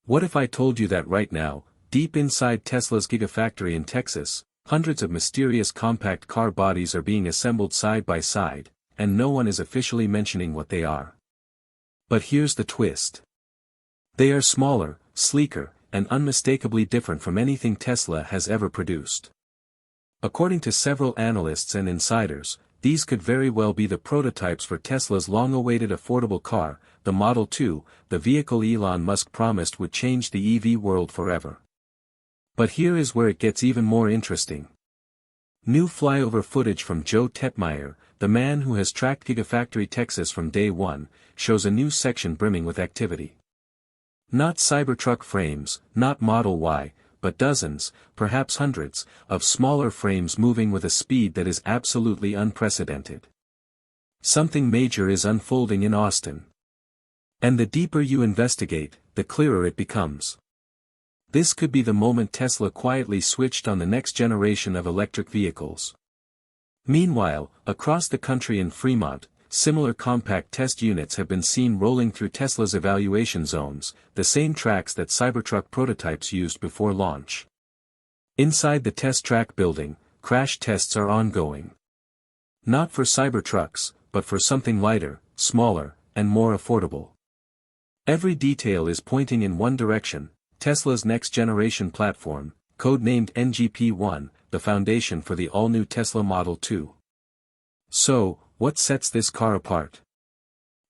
What if I told you that right now, deep inside Tesla's Gigafactory in Texas, hundreds of mysterious compact car bodies are being assembled side by side, and no one is officially mentioning what they are. But here's the twist. They are smaller, sleeker, and unmistakably different from anything Tesla has ever produced. According to several analysts and insiders, these could very well be the prototypes for Tesla's long-awaited affordable car, the Model 2, the vehicle Elon Musk promised would change the EV world forever. But here is where it gets even more interesting. New flyover footage from Joe Tetmeyer, the man who has tracked Gigafactory Texas from day one, shows a new section brimming with activity. Not Cybertruck frames, not Model Y, but dozens, perhaps hundreds, of smaller frames moving with a speed that is absolutely unprecedented. Something major is unfolding in Austin. And the deeper you investigate, the clearer it becomes. This could be the moment Tesla quietly switched on the next generation of electric vehicles. Meanwhile, across the country in Fremont, similar compact test units have been seen rolling through Tesla's evaluation zones, the same tracks that Cybertruck prototypes used before launch. Inside the test track building, crash tests are ongoing. Not for Cybertrucks, but for something lighter, smaller, and more affordable. Every detail is pointing in one direction: Tesla's next-generation platform, codenamed NGP-1, the foundation for the all-new Tesla Model 2. So, what sets this car apart?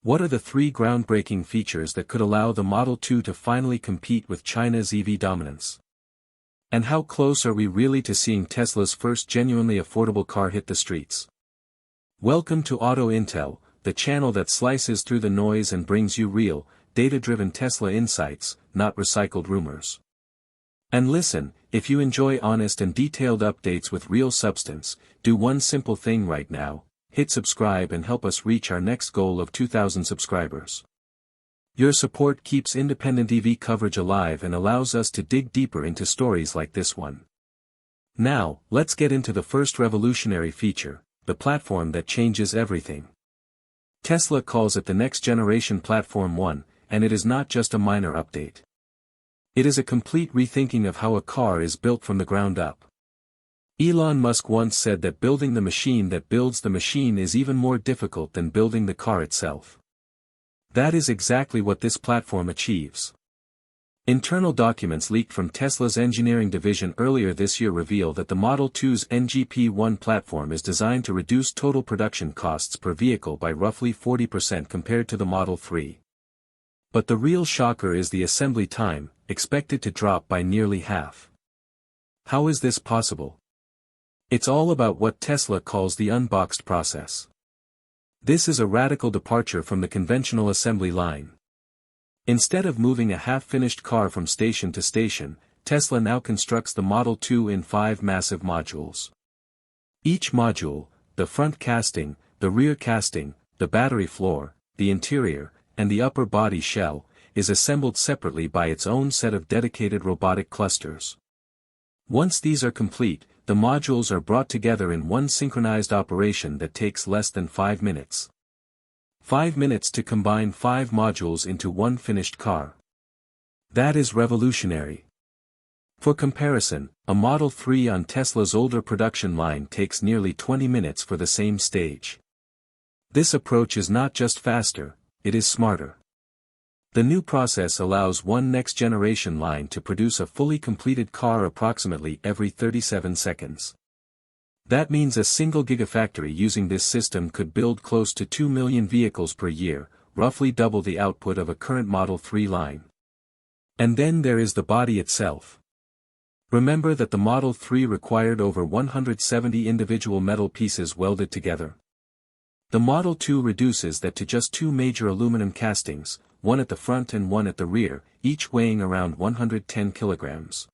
What are the three groundbreaking features that could allow the Model 2 to finally compete with China's EV dominance? And how close are we really to seeing Tesla's first genuinely affordable car hit the streets? Welcome to AutoIntel, the channel that slices through the noise and brings you real, data-driven Tesla insights, not recycled rumors. And listen, if you enjoy honest and detailed updates with real substance, do one simple thing right now: hit subscribe and help us reach our next goal of 2,000 subscribers. Your support keeps independent EV coverage alive and allows us to dig deeper into stories like this one. Now, let's get into the first revolutionary feature, the platform that changes everything. Tesla calls it the Next Generation Platform 1, and it is not just a minor update. It is a complete rethinking of how a car is built from the ground up. Elon Musk once said that building the machine that builds the machine is even more difficult than building the car itself. That is exactly what this platform achieves. Internal documents leaked from Tesla's engineering division earlier this year reveal that the Model 2's NGP-1 platform is designed to reduce total production costs per vehicle by roughly 40% compared to the Model 3. But the real shocker is the assembly time, expected to drop by nearly half. How is this possible? It's all about what Tesla calls the unboxed process. This is a radical departure from the conventional assembly line. Instead of moving a half-finished car from station to station, Tesla now constructs the Model 2 in 5 massive modules. Each module, the front casting, the rear casting, the battery floor, the interior, and the upper body shell, is assembled separately by its own set of dedicated robotic clusters. Once these are complete, the modules are brought together in one synchronized operation that takes less than 5 minutes. 5 minutes to combine 5 modules into one finished car. That is revolutionary. For comparison, a Model 3 on Tesla's older production line takes nearly 20 minutes for the same stage. This approach is not just faster, it is smarter. The new process allows one next-generation line to produce a fully completed car approximately every 37 seconds. That means a single Gigafactory using this system could build close to 2 million vehicles per year, roughly double the output of a current Model 3 line. And then there is the body itself. Remember that the Model 3 required over 170 individual metal pieces welded together. The Model 2 reduces that to just 2 major aluminum castings, one at the front and one at the rear, each weighing around 110 kilograms.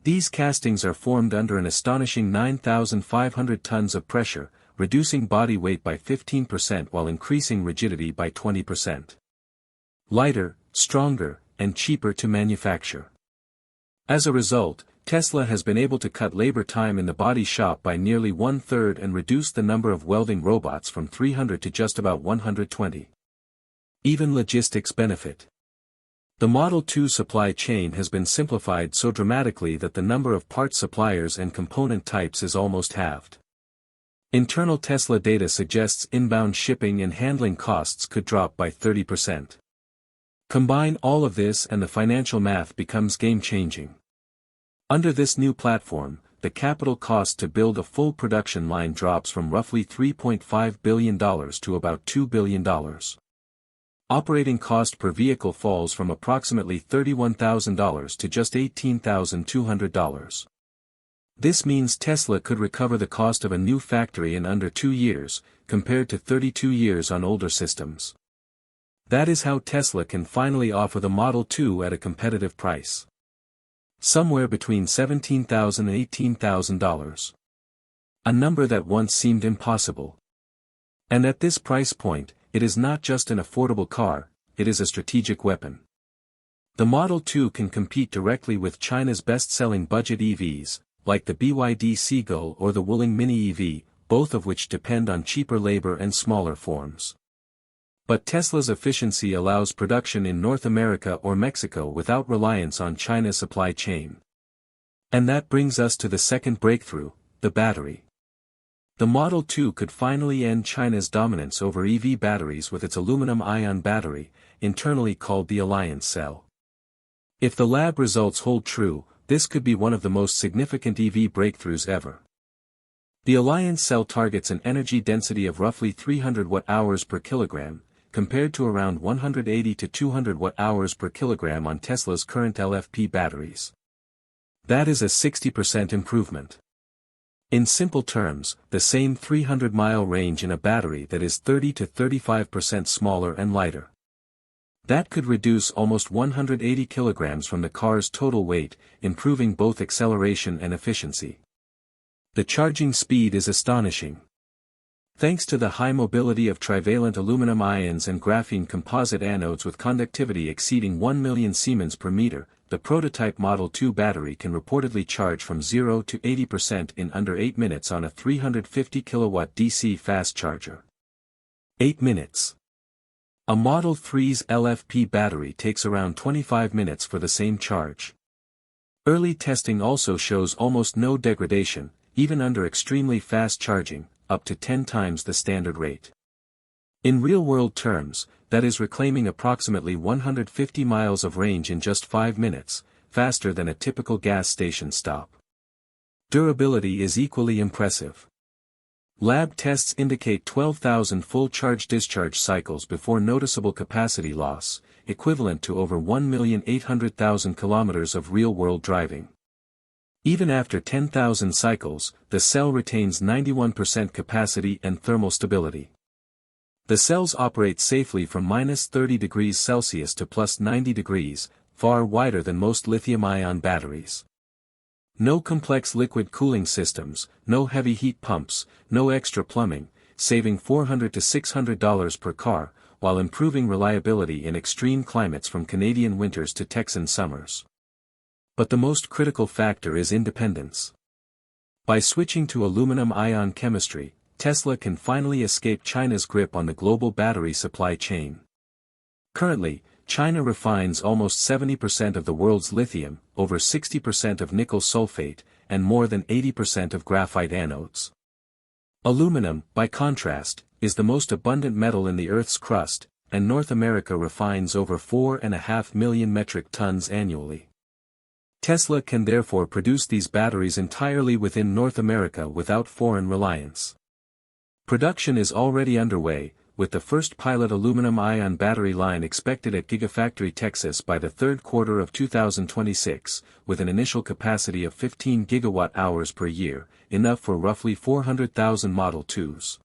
These castings are formed under an astonishing 9,500 tons of pressure, reducing body weight by 15% while increasing rigidity by 20%. Lighter, stronger, and cheaper to manufacture. As a result, Tesla has been able to cut labor time in the body shop by nearly 1/3 and reduce the number of welding robots from 300 to just about 120. Even logistics benefit. The Model 2 supply chain has been simplified so dramatically that the number of part suppliers and component types is almost halved. Internal Tesla data suggests inbound shipping and handling costs could drop by 30%. Combine all of this and the financial math becomes game-changing. Under this new platform, the capital cost to build a full production line drops from roughly $3.5 billion to about $2 billion. Operating cost per vehicle falls from approximately $31,000 to just $18,200. This means Tesla could recover the cost of a new factory in under 2 years, compared to 32 years on older systems. That is how Tesla can finally offer the Model 2 at a competitive price. Somewhere between $17,000 and $18,000. A number that once seemed impossible. And at this price point, it is not just an affordable car, it is a strategic weapon. The Model 2 can compete directly with China's best-selling budget EVs, like the BYD Seagull or the Wuling Mini EV, both of which depend on cheaper labor and smaller forms. But Tesla's efficiency allows production in North America or Mexico without reliance on China's supply chain. And that brings us to the second breakthrough, the battery. The Model 2 could finally end China's dominance over EV batteries with its aluminum-ion battery, internally called the Alliance Cell. If the lab results hold true, this could be one of the most significant EV breakthroughs ever. The Alliance Cell targets an energy density of roughly 300 watt-hours per kilogram, compared to around 180 to 200 watt-hours per kilogram on Tesla's current LFP batteries. That is a 60% improvement. In simple terms, the same 300-mile range in a battery that is 30 to 35% smaller and lighter. That could reduce almost 180 kilograms from the car's total weight, improving both acceleration and efficiency. The charging speed is astonishing. Thanks to the high mobility of trivalent aluminum ions and graphene composite anodes with conductivity exceeding 1 million Siemens per meter, the prototype Model 2 battery can reportedly charge from 0 to 80% in under 8 minutes on a 350 kilowatt DC fast charger. 8 minutes. A Model 3's LFP battery takes around 25 minutes for the same charge. Early testing also shows almost no degradation, even under extremely fast charging, up to 10 times the standard rate. In real-world terms, that is reclaiming approximately 150 miles of range in just 5 minutes, faster than a typical gas station stop. Durability is equally impressive. Lab tests indicate 12,000 full charge-discharge cycles before noticeable capacity loss, equivalent to over 1,800,000 kilometers of real-world driving. Even after 10,000 cycles, the cell retains 91% capacity and thermal stability. The cells operate safely from -30 degrees Celsius to +90 degrees, far wider than most lithium-ion batteries. No complex liquid cooling systems, no heavy heat pumps, no extra plumbing, saving $400 to $600 per car, while improving reliability in extreme climates from Canadian winters to Texan summers. But the most critical factor is independence. By switching to aluminum-ion chemistry, Tesla can finally escape China's grip on the global battery supply chain. Currently, China refines almost 70% of the world's lithium, over 60% of nickel sulfate, and more than 80% of graphite anodes. Aluminum, by contrast, is the most abundant metal in the Earth's crust, and North America refines over 4.5 million metric tons annually. Tesla can therefore produce these batteries entirely within North America without foreign reliance. Production is already underway, with the first pilot aluminum-ion battery line expected at Gigafactory Texas by the third quarter of 2026, with an initial capacity of 15 gigawatt-hours per year, enough for roughly 400,000 Model 2s.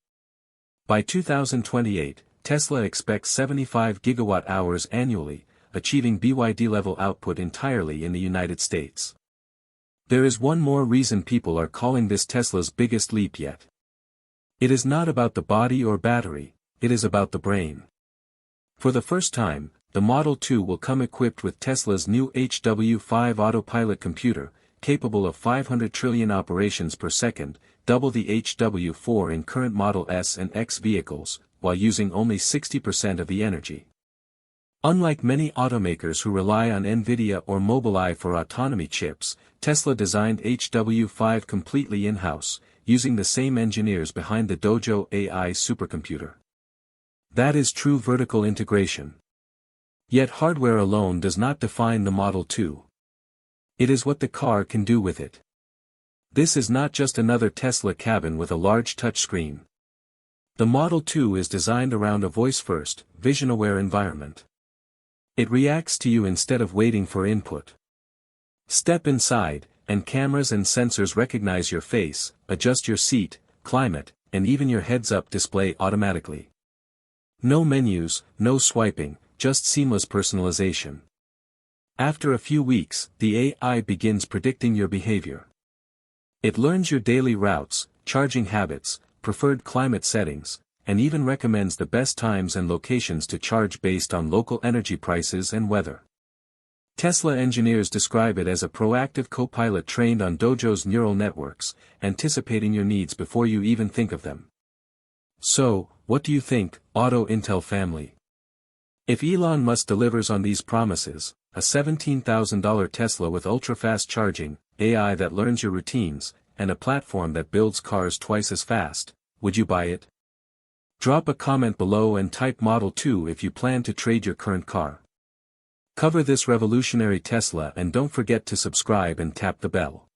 By 2028, Tesla expects 75 gigawatt-hours annually, achieving BYD-level output entirely in the United States. There is one more reason people are calling this Tesla's biggest leap yet. It is not about the body or battery, it is about the brain. For the first time, the Model 2 will come equipped with Tesla's new HW5 autopilot computer, capable of 500 trillion operations per second, double the HW4 in current Model S and X vehicles, while using only 60% of the energy. Unlike many automakers who rely on NVIDIA or Mobileye for autonomy chips, Tesla designed HW5 completely in-house, using the same engineers behind the Dojo AI supercomputer. That is true vertical integration. Yet hardware alone does not define the Model 2. It is what the car can do with it. This is not just another Tesla cabin with a large touchscreen. The Model 2 is designed around a voice-first, vision-aware environment. It reacts to you instead of waiting for input. Step inside, and cameras and sensors recognize your face, adjust your seat, climate, and even your heads-up display automatically. No menus, no swiping, just seamless personalization. After a few weeks, the AI begins predicting your behavior. It learns your daily routes, charging habits, preferred climate settings, and even recommends the best times and locations to charge based on local energy prices and weather. Tesla engineers describe it as a proactive co-pilot trained on Dojo's neural networks, anticipating your needs before you even think of them. So, what do you think, AutoIntel family? If Elon Musk delivers on these promises, a $17,000 Tesla with ultra-fast charging, AI that learns your routines, and a platform that builds cars twice as fast, would you buy it? Drop a comment below and type Model 2 if you plan to trade your current car. Cover this revolutionary Tesla and don't forget to subscribe and tap the bell.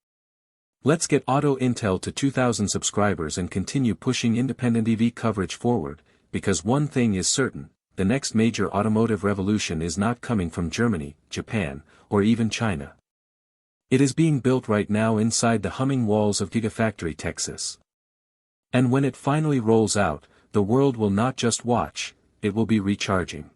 Let's get AutoIntel to 2,000 subscribers and continue pushing independent EV coverage forward, because one thing is certain, the next major automotive revolution is not coming from Germany, Japan, or even China. It is being built right now inside the humming walls of Gigafactory Texas. And when it finally rolls out, the world will not just watch, it will be recharging.